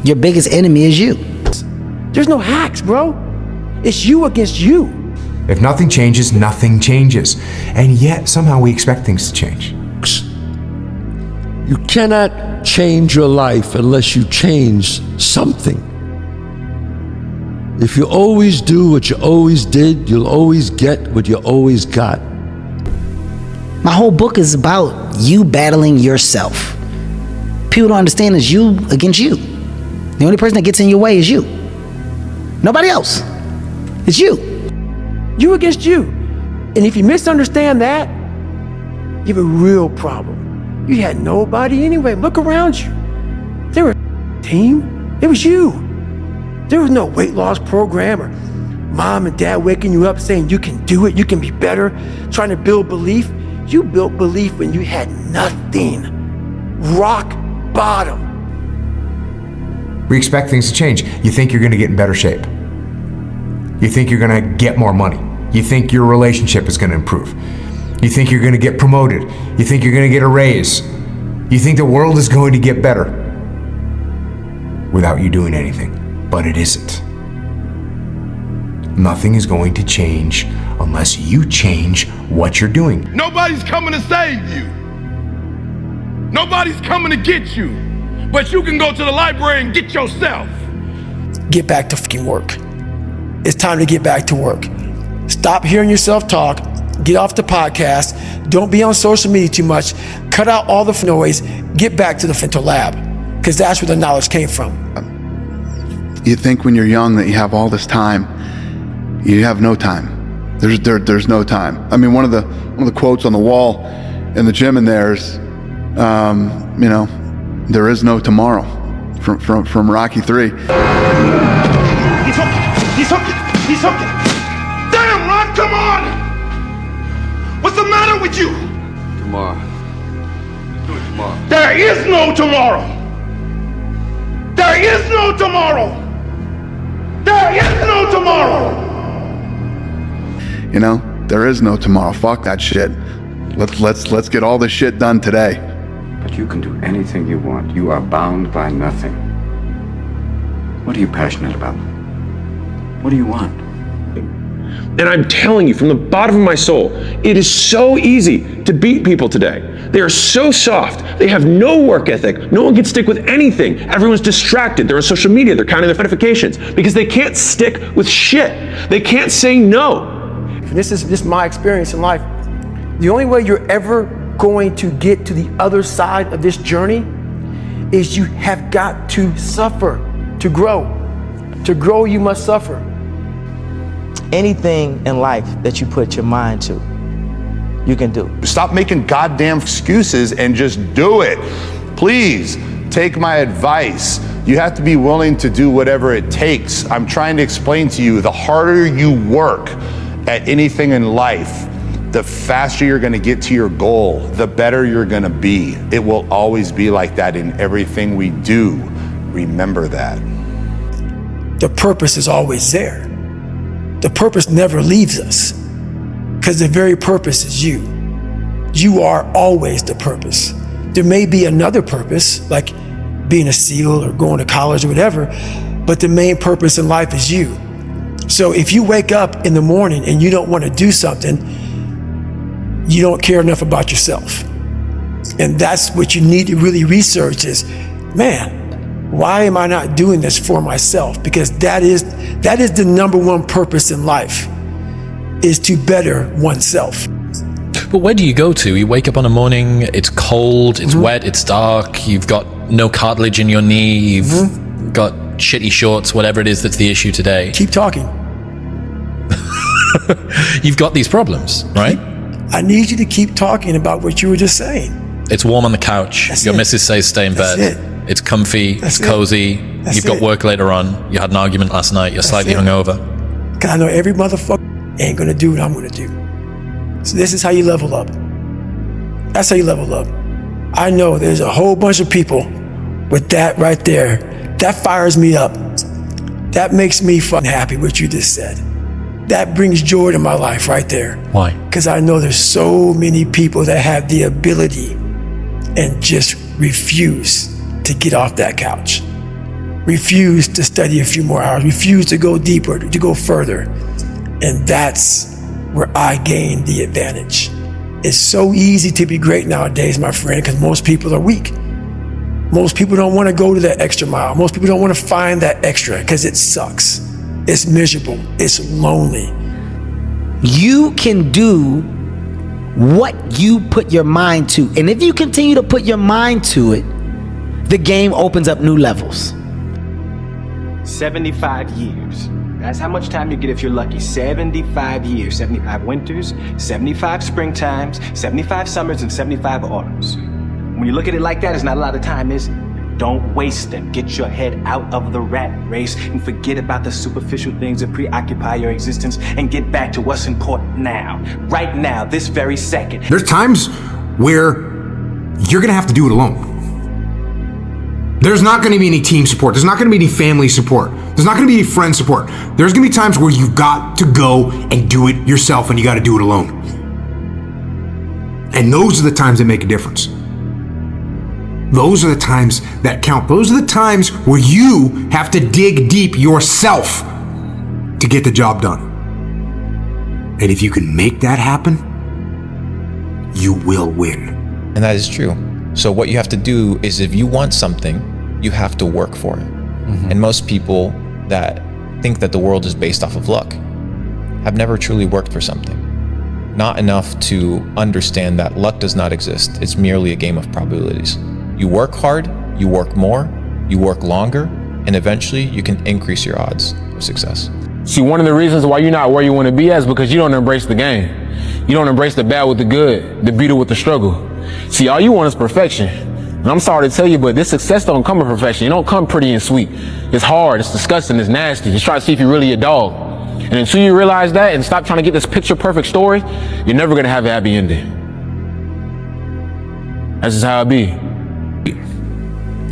Your biggest enemy is you. There's no hacks, bro. It's you against you. If nothing changes, nothing changes. And yet, somehow we expect things to change. You cannot change your life unless you change something. If you always do what you always did, you'll always get what you always got. My whole book is about you battling yourself. People don't understand it's you against you. The only person that gets in your way is you. Nobody else. It's you. You against you. And if you misunderstand that, you have a real problem. You had nobody anyway. Look around you. There was a team. It was you. There was no weight loss program or mom and dad waking you up saying you can do it, you can be better, trying to build belief. You built belief when you had nothing. Rock bottom. We expect things to change. You think you're going to get in better shape. You think you're going to get more money. You think your relationship is going to improve. You think you're going to get promoted. You think you're going to get a raise. You think the world is going to get better without you doing anything. But it isn't. Nothing is going to change unless you change what you're doing. Nobody's coming to save you. Nobody's coming to get you. But you can go to the library and get yourself. Get back to fucking work. It's time to get back to work. Stop hearing yourself talk. Get off the podcast. Don't be on social media too much. Cut out all the noise. Get back to the mental lab, because that's where the knowledge came from. You think when you're young that you have all this time. You have no time. There's no time. I mean, one of the quotes on the wall in the gym in there is, there is no tomorrow, from Rocky 3. He's hooking. Damn, Ron, come on! What's the matter with you? Tomorrow. Let's do it tomorrow. There is no tomorrow. There is no tomorrow. There is no tomorrow. There is no tomorrow. Fuck that shit. Let's get all this shit done today. But you can do anything you want. You are bound by nothing. What are you passionate about? What do you want? And I'm telling you from the bottom of my soul, it is so easy to beat people today. They are so soft. They have no work ethic. No one can stick with anything. Everyone's distracted. They're on social media. They're counting their notifications because they can't stick with shit. They can't say no. This is my experience in life. The only way you're ever going to get to the other side of this journey is you have got to suffer to grow. To grow, you must suffer. Anything in life that you put your mind to, you can do. Stop making goddamn excuses and just do it. Please, take my advice. You have to be willing to do whatever it takes. I'm trying to explain to you, the harder you work at anything in life, the faster you're gonna get to your goal, the better you're gonna be. It will always be like that in everything we do. Remember that. The purpose is always there. The purpose never leaves us, because the very purpose is you. You are always the purpose. There may be another purpose, like being a SEAL or going to college or whatever, but the main purpose in life is you. So if you wake up in the morning and you don't want to do something, you don't care enough about yourself. And that's what you need to really research is, man, why am I not doing this for myself? Because that is the number one purpose in life, is to better oneself. But where do you go to? You wake up on a morning, it's cold, it's wet, it's dark, you've got no cartilage in your knee, you've got shitty shorts, whatever it is that's the issue today. Keep talking. You've got these problems, right? I need you to keep talking about what you were just saying. It's warm on the couch. That's Your it. missus says stay in bed. That's it. It's comfy, That's it's it. cozy. That's You've got it. work later on. You had an argument last night. You're slightly it. hungover. Because I know every motherfucker ain't gonna do what I'm gonna do. So this is how you level up. That's how you level up. I know there's a whole bunch of people with that right there. That fires me up. That makes me fucking happy, what you just said. That brings joy to my life right there. Why? Because I know there's so many people that have the ability and just refuse to get off that couch. refuse to study a few more hours, refuse to go deeper, to go further. And that's where I gain the advantage. It's so easy to be great nowadays, my friend, because most people are weak. Most people don't want to go to that extra mile. Most people don't want to find that extra because it sucks. It's miserable. It's lonely. You can do what you put your mind to. And if you continue to put your mind to it, the game opens up new levels. 75 years. That's how much time you get if you're lucky. 75 years, 75 winters, 75 springtimes, 75 summers, and 75 autumns. When you look at it like that, it's not a lot of time, is it? Don't waste them. Get your head out of the rat race and forget about the superficial things that preoccupy your existence and get back to what's important now. Right now, this very second. There's times where you're gonna have to do it alone. There's not gonna be any team support. There's not gonna be any family support. There's not gonna be any friend support. There's gonna be times where you've got to go and do it yourself, and you gotta do it alone. And those are the times that make a difference. Those are the times that count. Those are the times where you have to dig deep yourself to get the job done. And if you can make that happen, you will win. And that is true. So what you have to do is, if you want something, you have to work for it. And most people that think that the world is based off of luck have never truly worked for something. Not enough to understand that luck does not exist. It's merely a game of probabilities. You work hard, you work more, you work longer, and eventually you can increase your odds of success. See, one of the reasons why you're not where you want to be at is because you don't embrace the game. You don't embrace the bad with the good, the beauty with the struggle. See, all you want is perfection. And I'm sorry to tell you, but this success don't come with perfection. It don't come pretty and sweet. It's hard, it's disgusting, it's nasty. It's trying to see if you're really a dog. And until you realize that and stop trying to get this picture perfect story, you're never gonna have a happy ending. That's just how it be.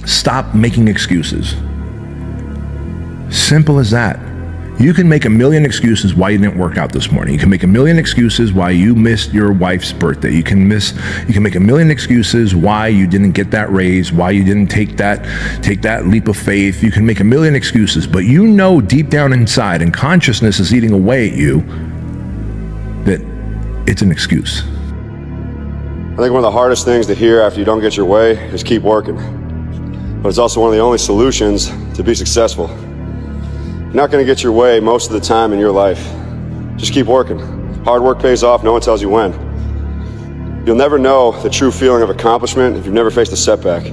Stop making excuses. Simple as that. You can make a million excuses why you didn't work out this morning. You can make a million excuses why you missed your wife's birthday. You can make a million excuses why you didn't get that raise, why you didn't take that leap of faith. You can make a million excuses, but you know deep down inside, and consciousness is eating away at you, that it's an excuse. I think one of the hardest things to hear after you don't get your way is keep working. But it's also one of the only solutions to be successful. You're not going to get your way most of the time in your life. Just keep working. Hard work pays off, no one tells you when. You'll never know the true feeling of accomplishment if you've never faced a setback.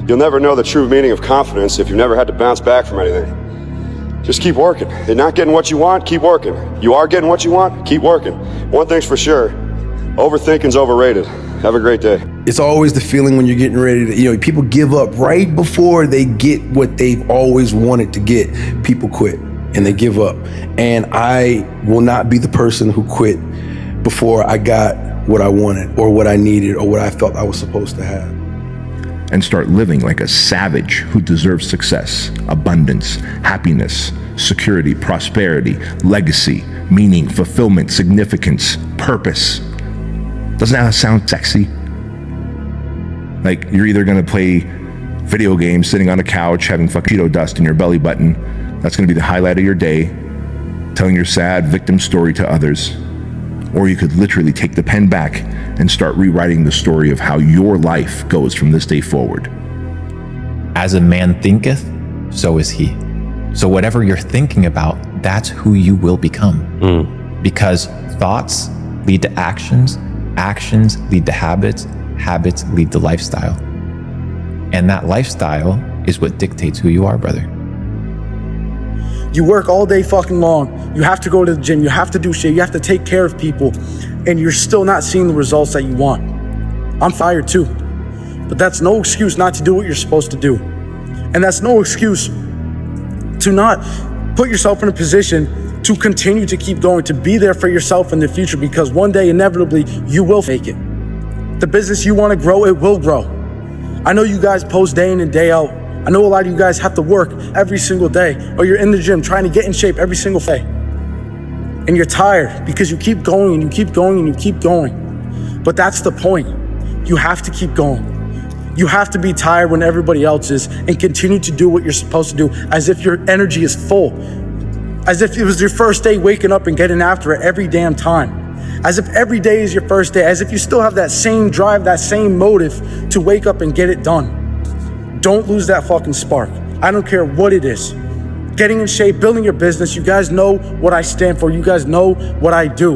You'll never know the true meaning of confidence if you've never had to bounce back from anything. Just keep working. You're not getting what you want, keep working. You are getting what you want, keep working. One thing's for sure, overthinking's overrated. Have a great day. It's always the feeling when you're getting ready to, people give up right before they get what they've always wanted to get. People quit and they give up. And I will not be the person who quit before I got what I wanted or what I needed or what I felt I was supposed to have. And start living like a savage who deserves success, abundance, happiness, security, prosperity, legacy, meaning, fulfillment, significance, purpose. Doesn't that sound sexy? Like you're either gonna play video games sitting on a couch having fucking Cheeto dust in your belly button. That's gonna be the highlight of your day, telling your sad victim story to others. Or you could literally take the pen back and start rewriting the story of how your life goes from this day forward. As a man thinketh, so is he. So whatever you're thinking about, that's who you will become. Because thoughts lead to actions, actions lead to habits, habits lead to lifestyle. And that lifestyle is what dictates who you are, brother. You work all day fucking long. You have to go to the gym. You have to do shit. You have to take care of people. And you're still not seeing the results that you want. I'm fired too. But that's no excuse not to do what you're supposed to do. And that's no excuse to not put yourself in a position to continue to keep going, to be there for yourself in the future, because one day, inevitably, you will make it. The business you want to grow, it will grow. I know you guys post day in and day out. I know a lot of you guys have to work every single day, or you're in the gym trying to get in shape every single day. And you're tired because you keep going and you keep going and you keep going. But that's the point. You have to keep going. You have to be tired when everybody else is and continue to do what you're supposed to do as if your energy is full. As if it was your first day waking up and getting after it every damn time. As if every day is your first day. As if you still have that same drive, that same motive to wake up and get it done. Don't lose that fucking spark. I don't care what it is. Getting in shape, building your business. You guys know what I stand for. You guys know what I do.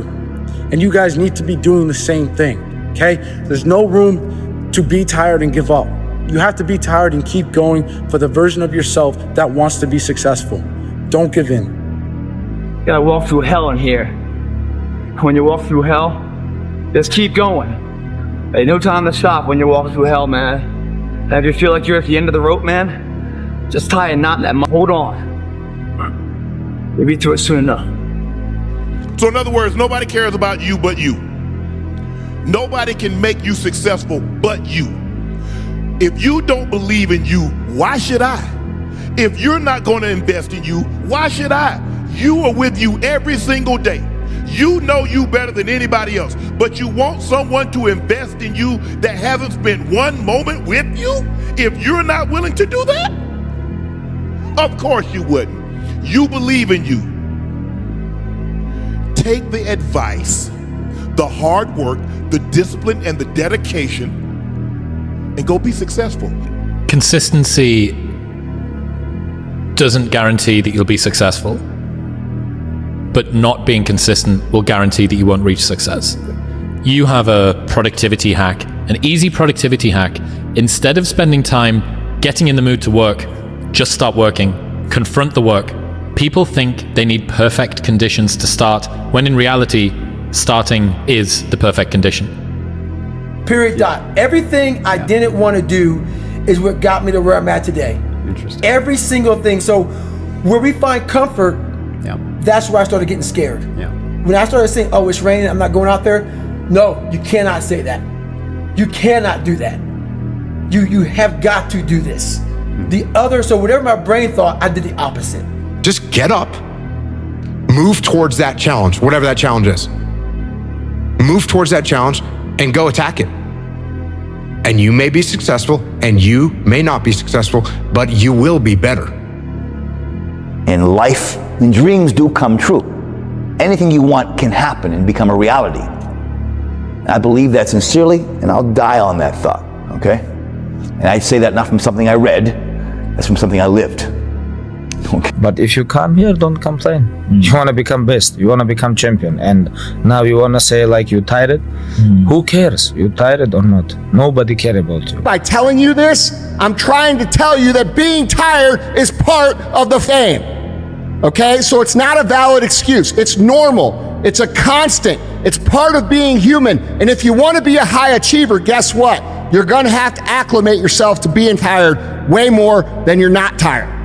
And you guys need to be doing the same thing, okay? There's no room to be tired and give up. You have to be tired and keep going for the version of yourself that wants to be successful. Don't give in. You gotta walk through hell in here. When you walk through hell, just keep going. Ain't no time to stop when you're walking through hell, man. And if you feel like you're at the end of the rope, man, just tie a knot in that. Hold on. You'll be through it soon enough. So in other words, nobody cares about you but you. Nobody can make you successful but you. If you don't believe in you, why should I? If you're not going to invest in you, why should I? You are with you every single day. You know you better than anybody else, but you want someone to invest in you that hasn't spent one moment with you? If you're not willing to do that? Of course you wouldn't. You believe in you. Take the advice, the hard work, the discipline, and the dedication, and go be successful. Consistency doesn't guarantee that you'll be successful, but not being consistent will guarantee that you won't reach success. You have a productivity hack, an easy productivity hack. Instead of spending time getting in the mood to work, just start working. Confront the work. People think they need perfect conditions to start, when in reality, starting is the perfect condition. Period. Dot. Everything I didn't want to do is what got me to where I'm at today. Interesting. Every single thing. So where we find comfort, that's where I started getting scared. When I started saying, oh, it's raining, I'm not going out there. No, you cannot say that. You cannot do that. You have got to do this. So whatever my brain thought, I did the opposite. Just get up, move towards that challenge, whatever that challenge is. Move towards that challenge and go attack it. And you may be successful and you may not be successful, but you will be better. In life, and dreams do come true. Anything you want can happen and become a reality. I believe that sincerely, and I'll die on that thought, okay? And I say that not from something I read, that's from something I lived. Okay. But if you come here, don't complain. You want to become best, you want to become champion, and now you want to say like you tired. Who cares? You tired or not? Nobody care about you. By telling you this, I'm trying to tell you that being tired is part of the fame. Okay, so it's not a valid excuse. It's normal. It's a constant. It's part of being human. And if you want to be a high achiever, guess what? You're going to have to acclimate yourself to being tired way more than you're not tired.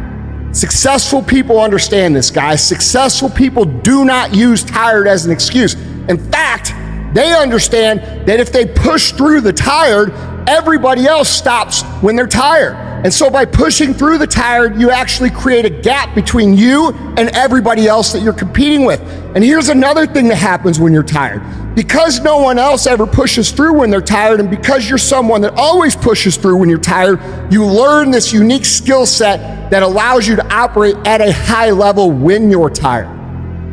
Successful people understand this, guys. Successful people do not use tired as an excuse. In fact, they understand that if they push through the tired, everybody else stops when they're tired. And so by pushing through the tired, you actually create a gap between you and everybody else that you're competing with. And here's another thing that happens when you're tired. Because no one else ever pushes through when they're tired, and because you're someone that always pushes through when you're tired, you learn this unique skill set that allows you to operate at a high level when you're tired.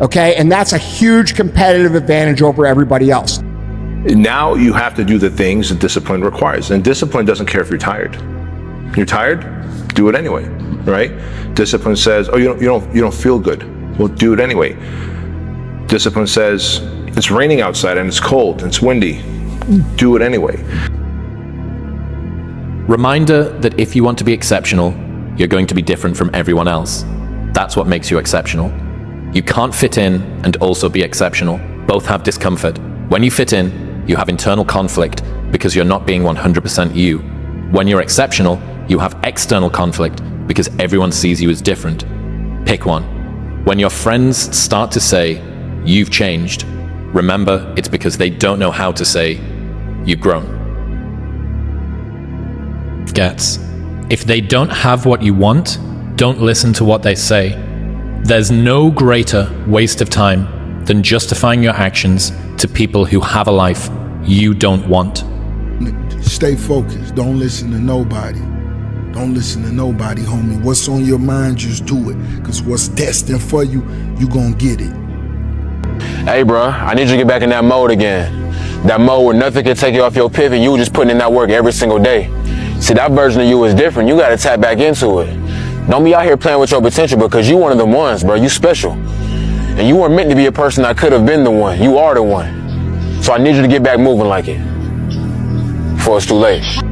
Okay? And that's a huge competitive advantage over everybody else. Now you have to do the things that discipline requires. And discipline doesn't care if you're tired. You're tired? Do it anyway, right? Discipline says, oh, you don't feel good. Well, do it anyway. Discipline says, it's raining outside and it's cold, and it's windy. Do it anyway. Reminder that if you want to be exceptional, you're going to be different from everyone else. That's what makes you exceptional. You can't fit in and also be exceptional. Both have discomfort. When you fit in, you have internal conflict because you're not being 100% you. When you're exceptional, you have external conflict because everyone sees you as different. Pick one. When your friends start to say, you've changed, remember it's because they don't know how to say, you've grown. Gets. If they don't have what you want, don't listen to what they say. There's no greater waste of time than justifying your actions to people who have a life you don't want. stay focused. Don't listen to nobody. Don't listen to nobody, homie. What's on your mind, just do it. Because what's destined for you, you gonna get it. Hey, bro, I need you to get back in that mode again. That mode where nothing can take you off your pivot. You just putting in that work every single day. See, that version of you is different. You got to tap back into it. Don't be out here playing with your potential because you one of them ones, bro. You special. And you weren't meant to be a person that could have been the one. You are the one. So I need you to get back moving like it before it's too late.